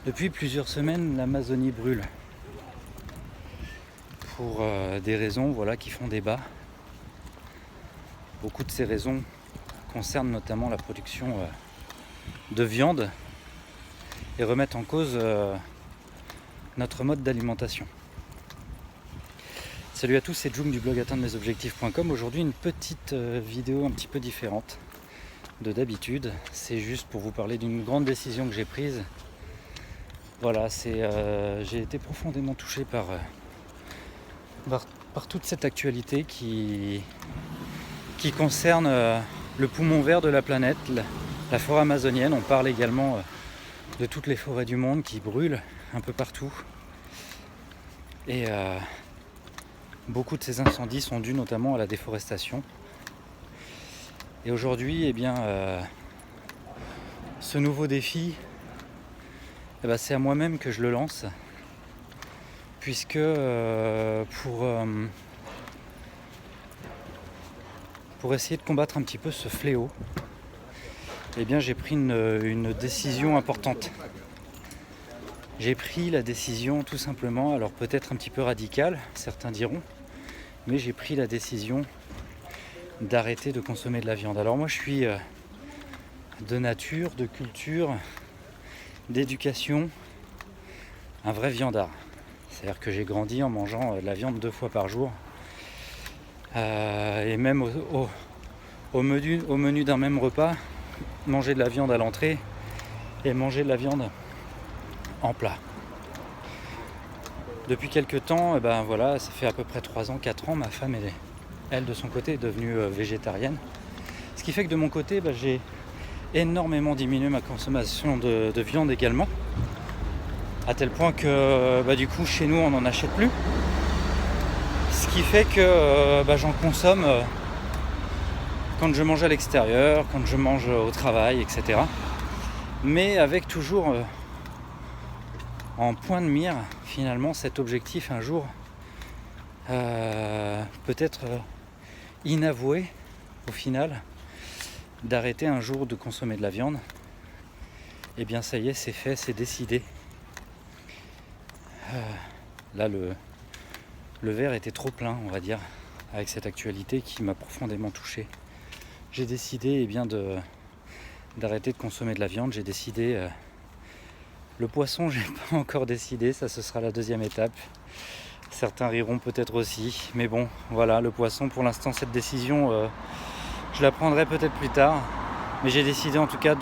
Depuis plusieurs semaines, l'Amazonie brûle. Pour des raisons qui font débat. Beaucoup de ces raisons concernent notamment la production de viande et remettent en cause notre mode d'alimentation. Salut à tous, c'est Jung du blog atteindremesobjectifs.com. Aujourd'hui une petite vidéo un petit peu différente de d'habitude. C'est juste pour vous parler d'une grande décision que j'ai prise. Voilà, j'ai été profondément touché par toute cette actualité qui concerne le poumon vert de la planète, la forêt amazonienne. On parle également de toutes les forêts du monde qui brûlent un peu partout. Et beaucoup de ces incendies sont dus notamment à la déforestation. Et aujourd'hui, ce nouveau défi, c'est à moi-même que je le lance, puisque pour essayer de combattre un petit peu ce fléau, j'ai pris une décision importante. J'ai pris la décision tout simplement, alors peut-être un petit peu radicale, certains diront, mais j'ai pris la décision d'arrêter de consommer de la viande. Alors moi je suis de nature, de culture, d'éducation, un vrai viandard. C'est-à-dire que j'ai grandi en mangeant de la viande 2 fois par jour. Et même au menu d'un même repas, manger de la viande à l'entrée et manger de la viande en plat. Depuis quelques temps, ça fait à peu près 3 ans, 4 ans, ma femme, elle de son côté, est devenue végétarienne. Ce qui fait que de mon côté, j'ai énormément diminué ma consommation de viande également. À tel point que du coup chez nous on n'en achète plus. Ce qui fait que j'en consomme quand je mange à l'extérieur, quand je mange au travail, etc. Mais avec toujours en point de mire finalement cet objectif un jour peut-être inavoué au final, d'arrêter un jour de consommer de la viande. Et bien ça y est, c'est fait, c'est décidé. Là le verre était trop plein, on va dire, avec cette actualité qui m'a profondément touché. J'ai décidé d'arrêter de consommer de la viande. J'ai décidé le poisson, j'ai pas encore décidé, ça ce sera la 2e étape. Certains riront peut-être aussi, mais bon, voilà, le poisson pour l'instant, cette décision je la prendrai peut-être plus tard, mais j'ai décidé en tout cas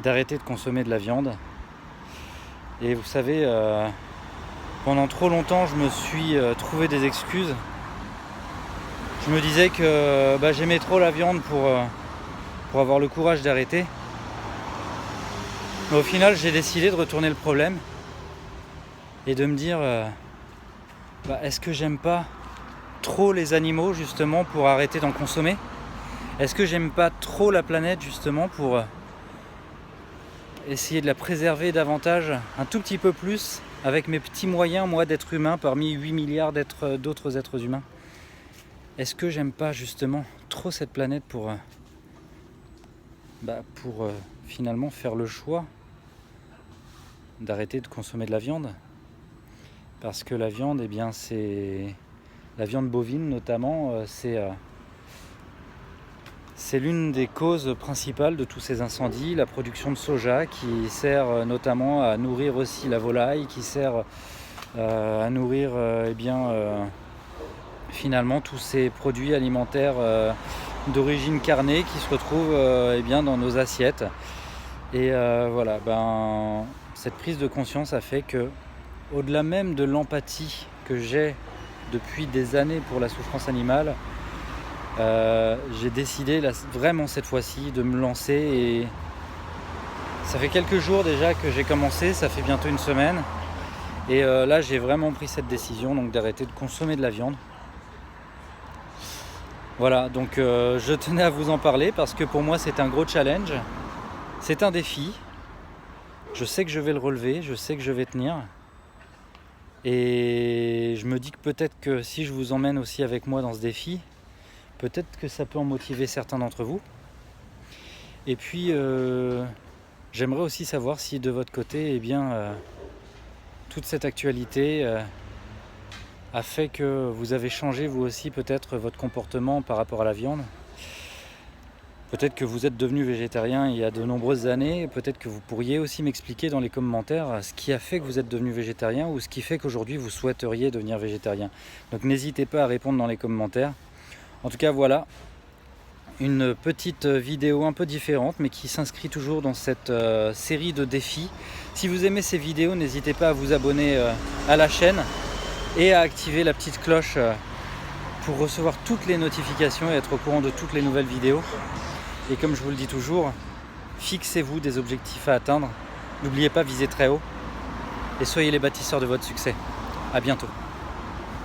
d'arrêter de consommer de la viande. Et vous savez, pendant trop longtemps, je me suis trouvé des excuses. Je me disais que j'aimais trop la viande pour avoir le courage d'arrêter. Mais au final, j'ai décidé de retourner le problème et de me dire est-ce que j'aime pas trop les animaux justement pour arrêter d'en consommer? Est-ce que j'aime pas trop la planète justement pour essayer de la préserver davantage, un tout petit peu plus, avec mes petits moyens, moi, d'être humain parmi 8 milliards d'autres êtres humains? Est-ce que j'aime pas justement trop cette planète pour finalement faire le choix d'arrêter de consommer de la viande? Parce que la viande, c'est la viande bovine notamment, c'est l'une des causes principales de tous ces incendies, la production de soja qui sert notamment à nourrir aussi la volaille, qui sert à nourrir finalement tous ces produits alimentaires d'origine carnée qui se retrouvent dans nos assiettes. Et cette prise de conscience a fait que, au-delà même de l'empathie que j'ai depuis des années pour la souffrance animale, j'ai décidé vraiment cette fois-ci de me lancer. Et ça fait quelques jours déjà que j'ai commencé, ça fait bientôt une semaine. Et là j'ai vraiment pris cette décision donc d'arrêter de consommer de la viande. Voilà, donc je tenais à vous en parler parce que pour moi c'est un gros challenge, c'est un défi. Je sais que je vais le relever, je sais que je vais tenir. Et je me dis que peut-être que si je vous emmène aussi avec moi dans ce défi, peut-être que ça peut en motiver certains d'entre vous. Et puis J'aimerais aussi savoir si de votre côté, eh bien, toute cette actualité a fait que vous avez changé vous aussi peut-être votre comportement par rapport à la viande. Peut-être que vous êtes devenu végétarien il y a de nombreuses années, peut-être que vous pourriez aussi m'expliquer dans les commentaires ce qui a fait que vous êtes devenu végétarien ou ce qui fait qu'aujourd'hui vous souhaiteriez devenir végétarien. Donc n'hésitez pas à répondre dans les commentaires. En tout cas voilà, une petite vidéo un peu différente mais qui s'inscrit toujours dans cette série de défis. Si vous aimez ces vidéos, n'hésitez pas à vous abonner à la chaîne et à activer la petite cloche pour recevoir toutes les notifications et être au courant de toutes les nouvelles vidéos. Et comme je vous le dis toujours, fixez-vous des objectifs à atteindre. N'oubliez pas, visez très haut et soyez les bâtisseurs de votre succès. À bientôt.